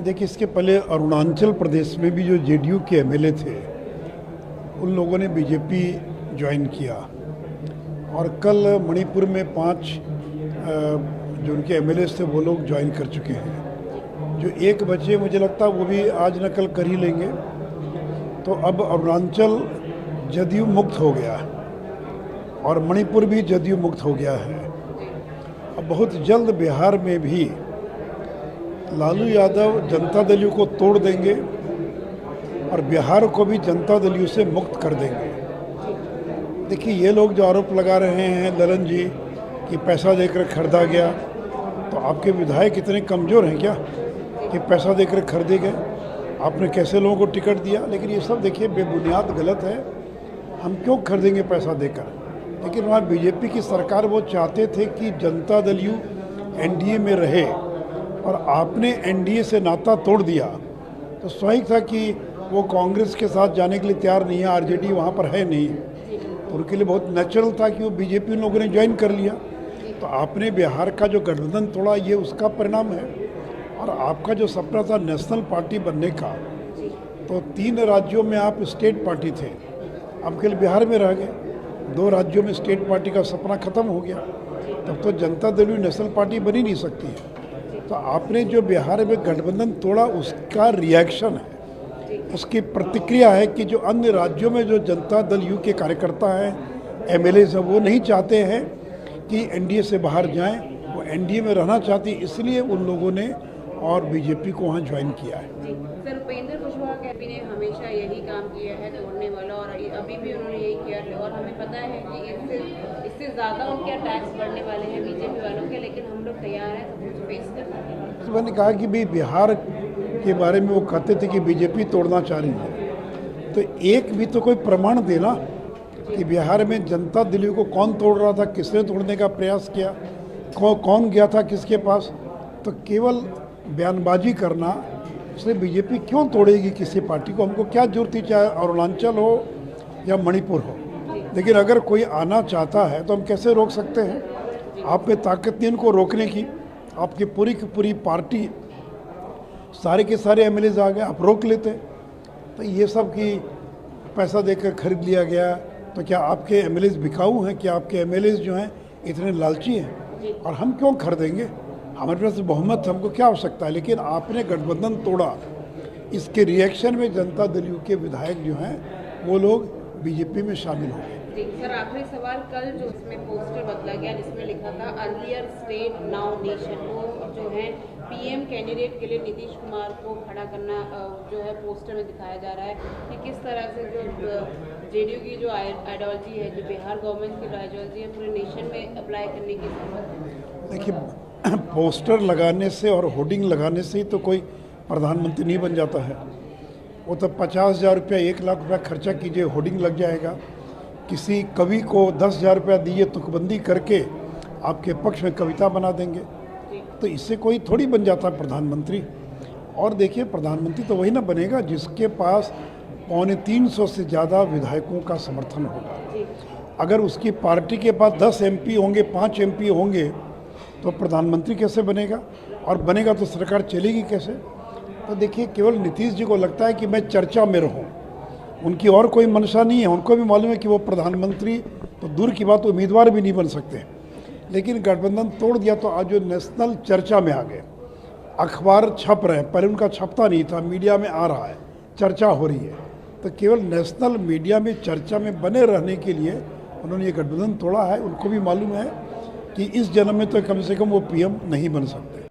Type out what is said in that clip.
देखिए, इसके पहले अरुणाचल प्रदेश में भी जो जेडीयू के एमएलए थे उन लोगों ने बीजेपी ज्वाइन किया, और कल मणिपुर में 5 जो उनके एमएलए थे वो लोग ज्वाइन कर चुके हैं। जो एक बचे, मुझे लगता है वो भी आज न कल कर ही लेंगे। तो अब अरुणाचल जदयू मुक्त हो गया और मणिपुर भी जदयू मुक्त हो गया है। अब बहुत जल्द बिहार में भी लालू यादव जनता दल को तोड़ देंगे और बिहार को भी जनता दल से मुक्त कर देंगे। देखिए, ये लोग जो आरोप लगा रहे हैं ललन जी कि पैसा देकर खरीदा गया, तो आपके विधायक इतने कमज़ोर हैं क्या कि पैसा देकर खरीदे गए? आपने कैसे लोगों को टिकट दिया? लेकिन ये सब देखिए बेबुनियाद गलत है। हम क्यों खरीदेंगे पैसा देकर? लेकिन वहाँ बीजेपी की सरकार वो चाहते थे कि जनता दल एनडीए में रहे, और आपने एनडीए से नाता तोड़ दिया। तो स्वाभाविक था कि वो कांग्रेस के साथ जाने के लिए तैयार नहीं है, आरजेडी वहाँ पर है नहीं, तो उनके लिए बहुत नेचुरल था कि वो बीजेपी लोगों ने ज्वाइन कर लिया। तो आपने बिहार का जो गठबंधन तोड़ा, ये उसका परिणाम है। और आपका जो सपना था नेशनल पार्टी बनने का, तो 3 राज्यों में आप स्टेट पार्टी थे, अब केवल बिहार में रह गए। 2 राज्यों में स्टेट पार्टी का सपना खत्म हो गया, तब तो जनता दल नेशनल पार्टी बन ही नहीं सकती है। तो आपने जो बिहार में गठबंधन तोड़ा, उसका रिएक्शन है, उसकी प्रतिक्रिया है कि जो अन्य राज्यों में जो जनता दल यू के कार्यकर्ता हैं, एमएलए हैं, वो नहीं चाहते हैं कि एनडीए से बाहर जाएं, वो एनडीए में रहना चाहती, इसलिए उन लोगों ने और बीजेपी को वहाँ ज्वाइन किया है। सर, उपेंद्र कुशवाहा के ने हमेशा यही काम किया है, तोड़ने वाला, और अभी भी उन्होंने यही किया है। और हमें पता है कि इससे ज़्यादा उनके अटैक्स बढ़ने वाले हैं बीजेपी वालों के, लेकिन हम लोग तैयार हैं सब कुछ फेस करने के लिए। मैंने कहा कि भाई बिहार के बारे में वो कहते थे कि बीजेपी तोड़ना चाह रही है, तो एक भी तो कोई प्रमाण देना कि बिहार में जनता दल को कौन तोड़ रहा था, किसने तोड़ने का प्रयास किया, कौन गया था किसके पास। तो केवल बयानबाजी करना इसलिए बीजेपी क्यों तोड़ेगी किसी पार्टी को? हमको क्या जरूरत थी, चाहे अरुणाचल हो या मणिपुर हो। लेकिन अगर कोई आना चाहता है तो हम कैसे रोक सकते हैं? आप में ताकत नहीं उनको रोकने की। आपकी पूरी की पूरी पार्टी, सारे के सारे एमएलए आ गए, आप रोक लेते। तो ये सब कि पैसा देकर खरीद लिया गया, तो क्या आपके एमएलए बिकाऊ हैं? क्या आपके एमएलए जो हैं इतने लालची हैं? और हम क्यों खरीदेंगे? हमारे पास बहुमत, हमको क्या आवश्यकता है? लेकिन आपने गठबंधन तोड़ा, इसके रिएक्शन में जनता दल के विधायक जो हैं वो लोग बीजेपी में शामिल हो गए। जी सर, आखिरी सवाल, कल जो इसमें पोस्टर बदला गया जिसमें लिखा था अर्लियर स्टेट नाउ नेशन, वो जो है पीएम कैंडिडेट के लिए नीतीश कुमार को खड़ा करना जो है पोस्टर में दिखाया जा रहा है कि किस तरह से जो जेडीयू की जो आइडियोलॉजी है, जो बिहार गवर्नमेंट की आइडियोलॉजी है, पूरे नेशन में अप्लाई करने की जरूरत है। देखिए, पोस्टर लगाने से और होर्डिंग लगाने से ही तो कोई प्रधानमंत्री नहीं बन जाता है। वो तो 50,000 रुपया, 1 लाख रुपया खर्चा कीजिए, होर्डिंग लग जाएगा। किसी कवि को 10,000 रुपया दीजिए, तुकबंदी करके आपके पक्ष में कविता बना देंगे, तो इससे कोई थोड़ी बन जाता है प्रधानमंत्री। और देखिए, प्रधानमंत्री तो वही ना बनेगा जिसके पास 350 से ज़्यादा विधायकों का समर्थन होगा। अगर उसकी पार्टी के पास 10 एमपी होंगे, 5 एमपी होंगे, तो प्रधानमंत्री कैसे बनेगा? और बनेगा तो सरकार चलेगी कैसे? तो देखिए, केवल नीतीश जी को लगता है कि मैं चर्चा में रहूं, उनकी और कोई मंशा नहीं है। उनको भी मालूम है कि वो प्रधानमंत्री तो दूर की बात, उम्मीदवार भी नहीं बन सकते। लेकिन गठबंधन तोड़ दिया तो आज जो नेशनल चर्चा में आ गए, अखबार छप रहे हैं, पहले उनका छपता नहीं था, मीडिया में आ रहा है, चर्चा हो रही है। तो केवल नेशनल मीडिया में चर्चा में बने रहने के लिए उन्होंने ये गठबंधन तोड़ा है। उनको भी मालूम है कि इस जन्म में तो कम से कम वो पीएम नहीं बन सकते।